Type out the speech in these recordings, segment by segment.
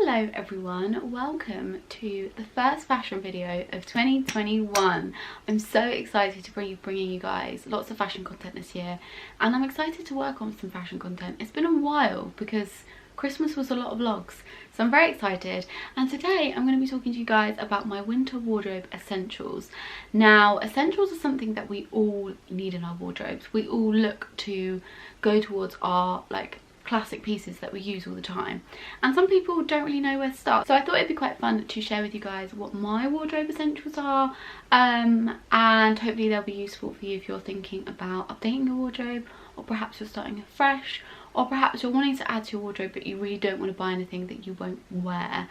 Hello everyone, welcome to the first fashion video of 2021. I'm so excited to bring you guys lots of fashion content this year, and I'm excited to work on some fashion content. It's been a while because Christmas was a lot of vlogs, so I'm very excited. And today I'm going to be talking to you guys about my winter wardrobe essentials. Now, essentials are something that we all need in our wardrobes. We all look to go towards our classic pieces that we use all the time, and some people don't really know where to start, so I thought it'd be quite fun to share with you guys what my wardrobe essentials are, and hopefully they'll be useful for you if you're thinking about updating your wardrobe, or perhaps you're starting afresh, or perhaps you're wanting to add to your wardrobe but you really don't want to buy anything that you won't wear,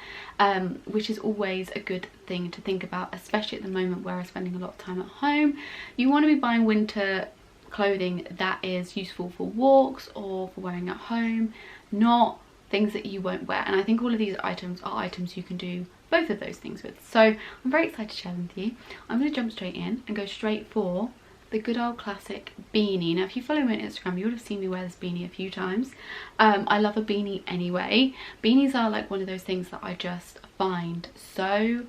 which is always a good thing to think about, especially at the moment where I'm spending a lot of time at home. You want to be buying winter clothing that is useful for walks or for wearing at home, not things that you won't wear. And I think all of these items are items you can do both of those things with, so I'm very excited to share them with you. I'm going to jump straight in and go straight for the good old classic beanie. Now, if you follow me on Instagram, you would have seen me wear this beanie a few times. I love a beanie anyway. Beanies are like one of those things that I just find so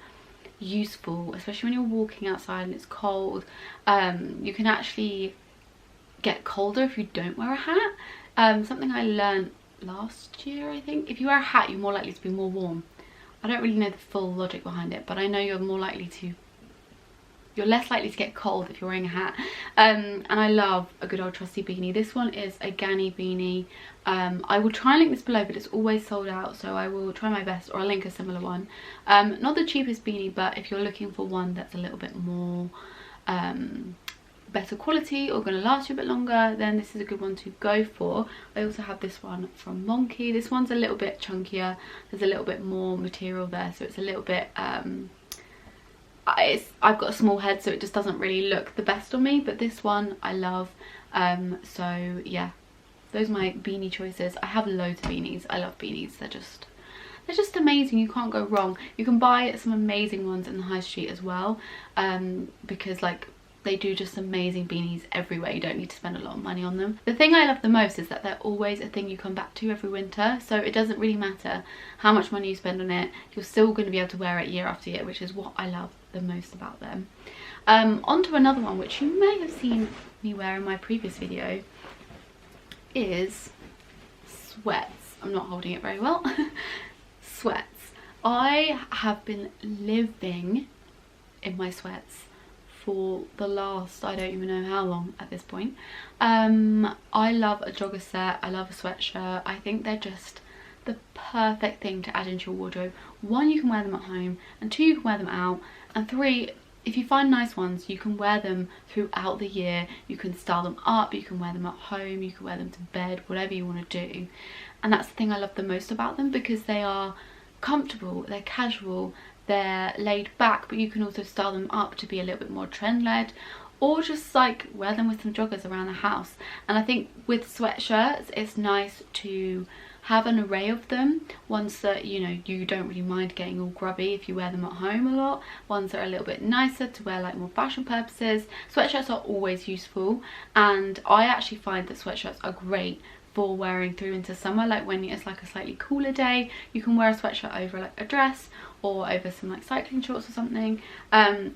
useful, especially when you're walking outside and it's cold. You can actually get colder if you don't wear a hat. Something I learned last year, I think. If you wear a hat, you're more likely to be more warm. I don't really know the full logic behind it, but I know you're less likely to get cold if you're wearing a hat. And I love a good old trusty beanie. This one is a Ganni beanie. I will try and link this below, but it's always sold out, so I will try my best, or I'll link a similar one. Not the cheapest beanie, but if you're looking for one that's a little bit more better quality or going to last you a bit longer, then this is a good one to go for. I also have this one from Monkey. This one's a little bit chunkier, there's a little bit more material there, so it's a little bit I've got a small head, so it just doesn't really look the best on me, but this one I love. So yeah, those are my beanie choices. I have loads of beanies. I love beanies. They're just amazing. You can't go wrong. You can buy some amazing ones in the high street as well, because they do just amazing beanies everywhere. You don't need to spend a lot of money on them. The thing I love the most is that they're always a thing you come back to every winter, so it doesn't really matter how much money you spend on it, you're still going to be able to wear it year after year, which is what I love the most about them. Onto another one which you may have seen me wear in my previous video is sweats. I'm not holding it very well. Sweats. I have been living in my sweats for the last, I don't even know how long at this point. I love a jogger set, I love a sweatshirt. I think they're just the perfect thing to add into your wardrobe. One, you can wear them at home, and two, you can wear them out, and three, if you find nice ones, you can wear them throughout the year. You can style them up, you can wear them at home, you can wear them to bed, whatever you want to do. And that's the thing I love the most about them, because they are comfortable, they're casual, they're laid back, but you can also style them up to be a little bit more trend-led, or just wear them with some joggers around the house. And I think with sweatshirts, it's nice to have an array of them. Ones that, you know, you don't really mind getting all grubby if you wear them at home a lot. Ones that are a little bit nicer to wear more fashion purposes. Sweatshirts are always useful, and I actually find that sweatshirts are great for wearing through into summer. When it's a slightly cooler day, you can wear a sweatshirt over a dress, or over some cycling shorts or something.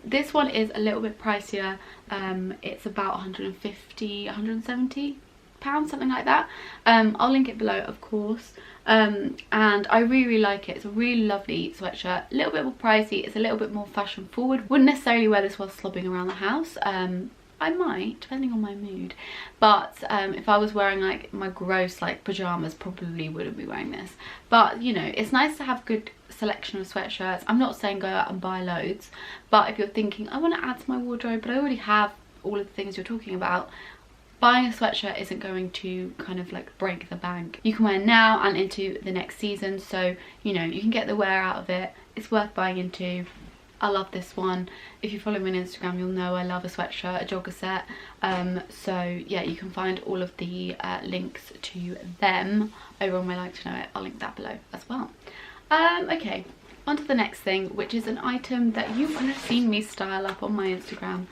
This one is a little bit pricier. It's about 150, 170 pounds, something like that. I'll link it below, of course. And I really like it. It's a really lovely sweatshirt, a little bit more pricey, it's a little bit more fashion forward. Wouldn't necessarily wear this while slobbing around the house. I might, depending on my mood, but if I was wearing my gross pajamas, probably wouldn't be wearing this. But you know, it's nice to have good selection of sweatshirts. I'm not saying go out and buy loads, but if you're thinking I want to add to my wardrobe but I already have all of the things you're talking about, buying a sweatshirt isn't going to break the bank. You can wear now and into the next season, so you know, you can get the wear out of it. It's worth buying into. I love this one. If you follow me on Instagram, you'll know I love a sweatshirt, a jogger set. So yeah, you can find all of the links to them over on my Like to Know It. I'll link that below as well. Okay, on to the next thing, which is an item that you would have seen me style up on my Instagram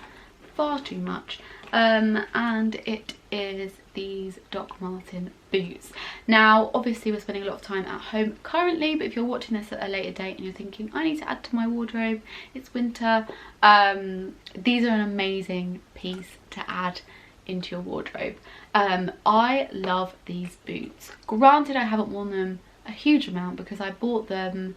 far too much. And it is these Doc Marten boots. Now obviously we're spending a lot of time at home currently, but if you're watching this at a later date and you're thinking I need to add to my wardrobe, it's winter, these are an amazing piece to add into your wardrobe. I love these boots. Granted, I haven't worn them a huge amount because I bought them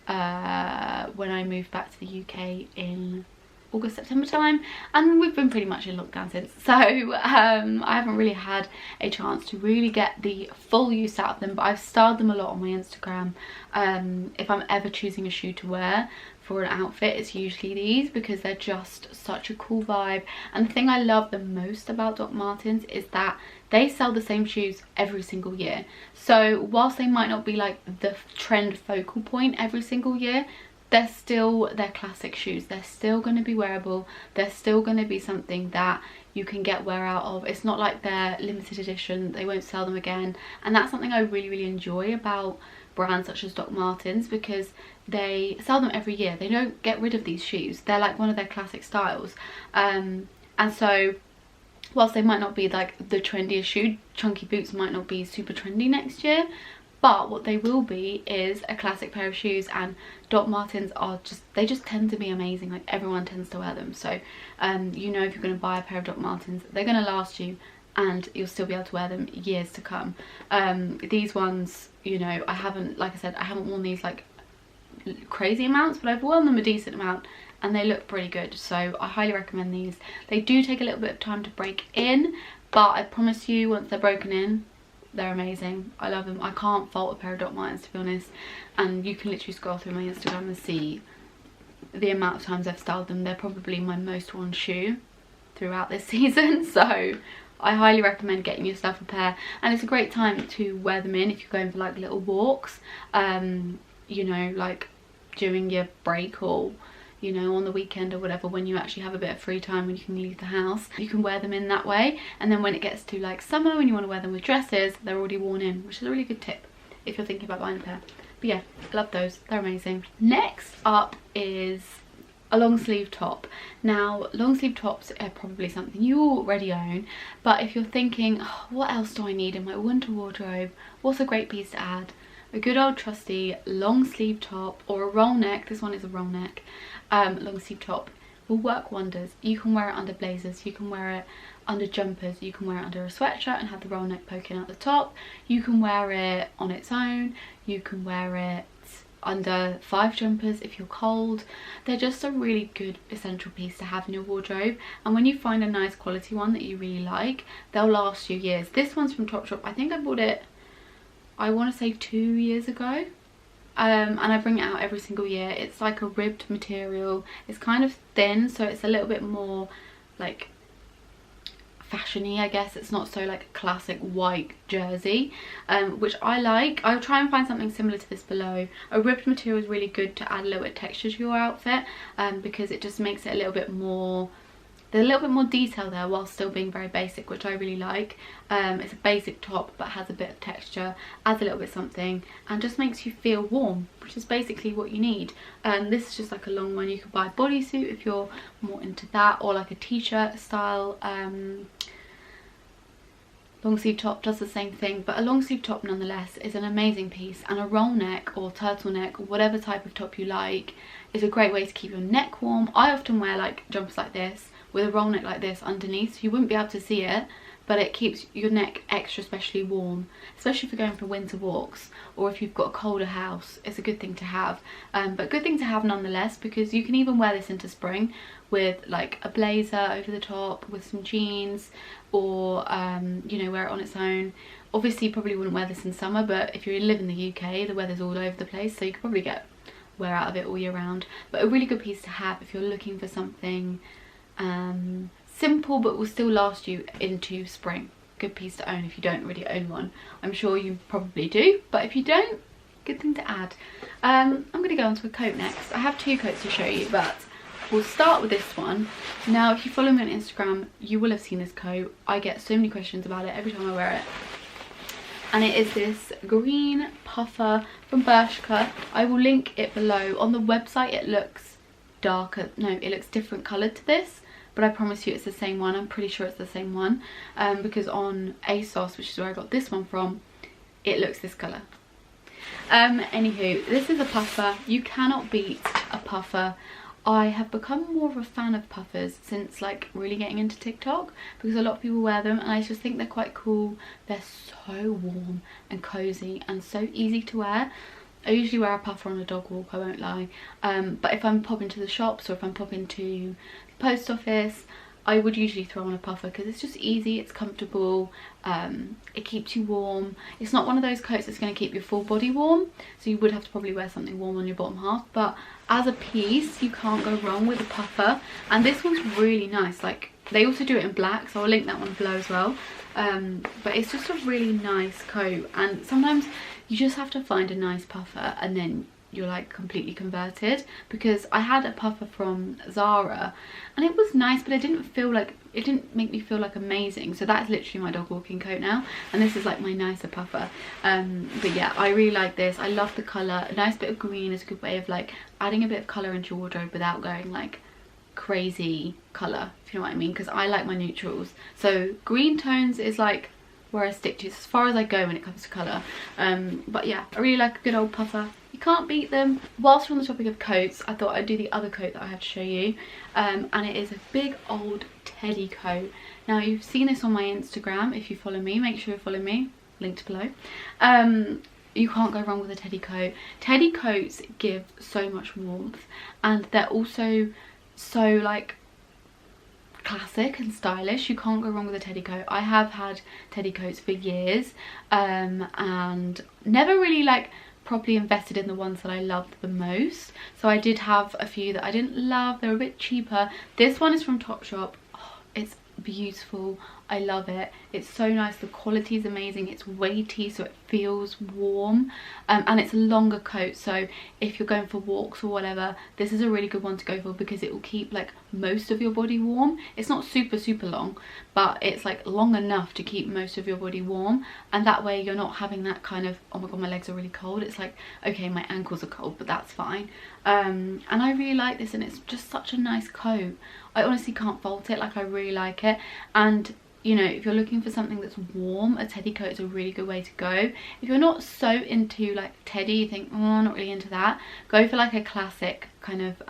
when I moved back to the UK in August, September time, and we've been pretty much in lockdown since, so I haven't really had a chance to really get the full use out of them, but I've styled them a lot on my Instagram. If I'm ever choosing a shoe to wear for an outfit, it's usually these because they're just such a cool vibe. And the thing I love the most about Doc Martens is that they sell the same shoes every single year, so whilst they might not be like the trend focal point every single year, they're still their classic shoes. They're still going to be wearable. They're still going to be something that you can get wear out of. It's not like they're limited edition, they won't sell them again. And that's something I really enjoy about brands such as Doc Martens, because they sell them every year. They don't get rid of these shoes. They're like one of their classic styles. And so whilst they might not be like the trendiest shoe, chunky boots might not be super trendy next year, but what they will be is a classic pair of shoes. And Doc Martens are they just tend to be amazing. Like, everyone tends to wear them, so you know, if you're going to buy a pair of Doc Martens, they're going to last you and you'll still be able to wear them years to come. These ones, you know, I haven't, like I said, I haven't worn these like crazy amounts, but I've worn them a decent amount and they look pretty good, so I highly recommend these. They do take a little bit of time to break in, but I promise you, once they're broken in, they're amazing. I love them. I can't fault a pair of Doc Martens, to be honest, and you can literally scroll through my Instagram and see the amount of times I've styled them. They're probably my most worn shoe throughout this season, so I highly recommend getting yourself a pair. And it's a great time to wear them in if you're going for like little walks, you know, like during your break, or you know, on the weekend or whatever, when you actually have a bit of free time when you can leave the house. You can wear them in that way, and then when it gets to like summer, when you want to wear them with dresses, they're already worn in, which is a really good tip if you're thinking about buying a pair. But yeah, I love those. They're amazing. Next up is a long sleeve top. Now, long sleeve tops are probably something you already own, but if you're thinking, oh, what else do I need in my winter wardrobe? What's a great piece to add? A good old trusty long sleeve top, or a roll neck. This one is a roll neck. Long sleeve top will work wonders. You can wear it under blazers, you can wear it under jumpers, you can wear it under a sweatshirt and have the roll neck poking out the top, you can wear it on its own, you can wear it under 5 jumpers if you're cold. They're just a really good essential piece to have in your wardrobe, and when you find a nice quality one that you really like, they'll last you years. This one's from Topshop. I think I bought it, I want to say 2 years ago. And I bring it out every single year. It's like a ribbed material. It's kind of thin, so it's a little bit more like fashiony, I guess. It's not so like a classic white jersey, which I like. I'll try and find something similar to this below. A ribbed material is really good to add a little bit of texture to your outfit, because it just makes it a little bit more, there's a little bit more detail there while still being very basic, which I really like. It's a basic top but has a bit of texture, adds a little bit of something, and just makes you feel warm, which is basically what you need. This is just like a long one. You could buy a bodysuit if you're more into that, or like a t-shirt style. Long sleeve top does the same thing, but a long sleeve top nonetheless is an amazing piece, and a roll neck or turtleneck, or whatever type of top you like, is a great way to keep your neck warm. I often wear like jumpers like this with a roll neck like this underneath, so you wouldn't be able to see it, but it keeps your neck extra especially warm, especially if you're going for winter walks or if you've got a colder house. It's a good thing to have, but good thing to have nonetheless, because you can even wear this into spring with like a blazer over the top with some jeans, or you know, wear it on its own. Obviously you probably wouldn't wear this in summer, but if you live in the UK, the weather's all over the place, so you could probably get wear out of it all year round. But a really good piece to have if you're looking for something simple but will still last you into spring. Good piece to own if you don't already own one. I'm sure you probably do, but if you don't, good thing to add. I'm going to go on to a coat next. I have 2 coats to show you, but we'll start with this one. Now, if you follow me on Instagram, you will have seen this coat. I get so many questions about it every time I wear it. And it is this green puffer from Bershka. I will link it below. On the website it looks darker, no, it looks different coloured to this, but I promise you it's the same one. I'm pretty sure it's the same one, because on ASOS, which is where I got this one from, it looks this colour. Anywho, this is a puffer. You cannot beat a puffer. I have become more of a fan of puffers since like really getting into TikTok, because a lot of people wear them and I just think they're quite cool. They're so warm and cozy and so easy to wear. I usually wear a puffer on a dog walk, I won't lie, but if I'm popping to the shops or if I'm popping to the post office, I would usually throw on a puffer because it's just easy, it's comfortable, it keeps you warm. It's not one of those coats that's going to keep your full body warm, so you would have to probably wear something warm on your bottom half, but as a piece you can't go wrong with a puffer. And this one's really nice. Like, they also do it in black, so I'll link that one below as well, but it's just a really nice coat, and sometimes you just have to find a nice puffer and then you're like completely converted, because I had a puffer from Zara and it was nice, but it didn't make me feel like amazing. So that's literally my dog walking coat now, and this is like my nicer puffer. But yeah, I really like this. I love the colour. A nice bit of green is a good way of like adding a bit of colour into your wardrobe without going like crazy colour, if you know what I mean, because I like my neutrals. So green tones is like where I stick to as far as I go when it comes to colour. But yeah, I really like a good old puffer. You can't beat them. Whilst we're on the topic of coats, I thought I'd do the other coat that I have to show you, and it is a big old teddy coat. Now, you've seen this on my Instagram. If you follow me, make sure you follow me, linked below. You can't go wrong with a teddy coat. Teddy coats give so much warmth, and they're also so like classic and stylish. You can't go wrong with a teddy coat. I have had teddy coats for years, and never really like properly invested in the ones that I loved the most. So I did have a few that I didn't love. They're a bit cheaper. This one is from Topshop. Oh, it's beautiful. I love it. It's so nice. The quality is amazing. It's weighty, so it feels warm, and it's a longer coat, so if you're going for walks or whatever, this is a really good one to go for, because it will keep like most of your body warm. It's not super long, but it's like long enough to keep most of your body warm, and that way you're not having that kind of, oh my god, my legs are really cold. It's like, okay, my ankles are cold, but that's fine. And I really like this, and it's just such a nice coat. I honestly can't fault it. Like, I really like it. And you know, if you're looking for something that's warm, a teddy coat is a really good way to go. If you're not so into like teddy, you think, oh, I'm not really into that, go for like a classic kind of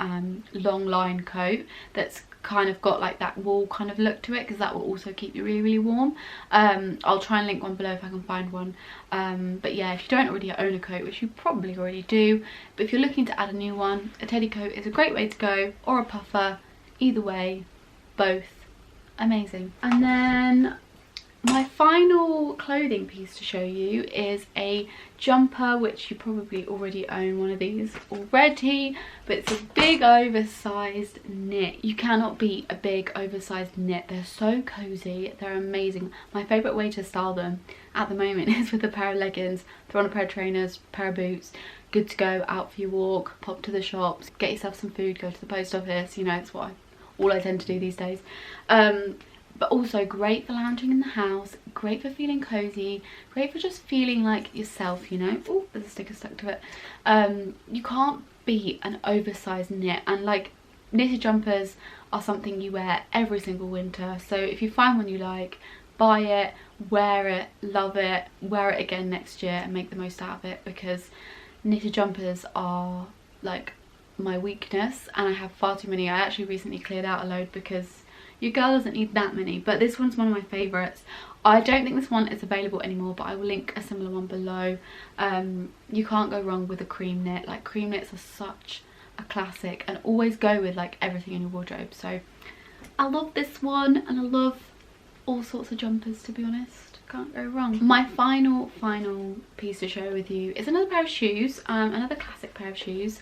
long line coat that's kind of got like that wool kind of look to it, because that will also keep you really warm. I'll try and link one below if I can find one. But yeah, if you don't already own a coat, which you probably already do, but if you're looking to add a new one, a teddy coat is a great way to go, or a puffer. Either way, both amazing. And then my final clothing piece to show you is a jumper, which you probably already own one of these already, but it's a big oversized knit. You cannot beat a big oversized knit. They're so cozy, they're amazing. My favorite way to style them at the moment is with a pair of leggings, throw on a pair of trainers, pair of boots, good to go out for your walk, pop to the shops, get yourself some food, go to the post office. You know, it's all I tend to do these days. But also great for lounging in the house, great for feeling cozy, great for just feeling like yourself, you know. Oh, there's a sticker stuck to it. You can't beat an oversized knit, and like knitted jumpers are something you wear every single winter. So if you find one you like, buy it, wear it, love it, wear it again next year and make the most out of it, because knitted jumpers are like my weakness, and I have far too many. I actually recently cleared out a load because your girl doesn't need that many, but this one's one of my favourites. I don't think this one is available anymore, but I will link a similar one below. You can't go wrong with a cream knit. Like, cream knits are such a classic and always go with like everything in your wardrobe. So I love this one, and I love all sorts of jumpers, to be honest. Can't go wrong. My final piece to share with you is another pair of shoes, another classic pair of shoes,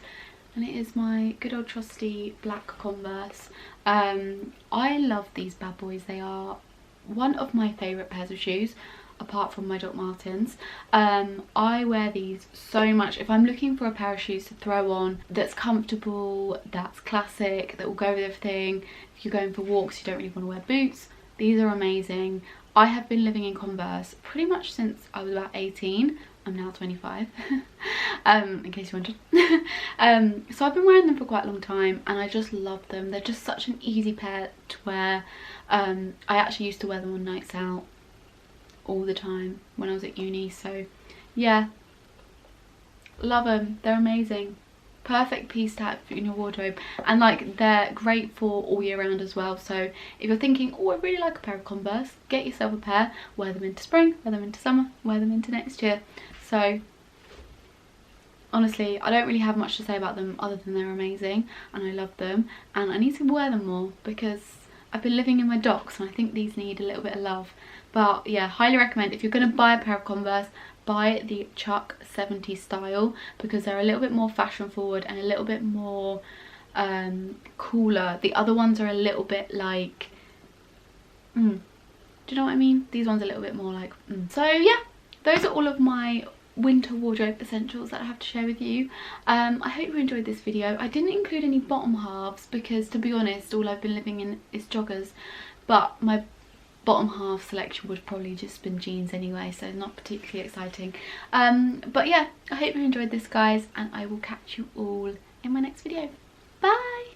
and it is my good old trusty black Converse. I love these bad boys. They are one of my favourite pairs of shoes, apart from my Doc Martens. I wear these so much. If I'm looking for a pair of shoes to throw on that's comfortable, that's classic, that will go with everything, if you're going for walks, you don't really want to wear boots, these are amazing. I have been living in Converse pretty much since I was about 18, I'm now 25, in case you wondered. So I've been wearing them for quite a long time and I just love them. They're just such an easy pair to wear. I actually used to wear them on nights out all the time when I was at uni, so yeah, love them. They're amazing. Perfect piece to have in your wardrobe, and like they're great for all year round as well. So if you're thinking, oh, I really like a pair of Converse, get yourself a pair, wear them into spring, wear them into summer, wear them into next year. So honestly, I don't really have much to say about them other than they're amazing and I love them, and I need to wear them more because I've been living in my docs and I think these need a little bit of love. But yeah, highly recommend, if you're going to buy a pair of Converse, buy the Chuck 70 style, because they're a little bit more fashion forward and a little bit more cooler. The other ones are a little bit like, do you know what I mean? These ones are a little bit more like, So yeah, those are all of my winter wardrobe essentials that I have to share with you. I hope you enjoyed this video. I didn't include any bottom halves because, to be honest, all I've been living in is joggers, but my bottom half selection would probably just been jeans anyway, so not particularly exciting. But yeah, I hope you enjoyed this, guys, and I will catch you all in my next video.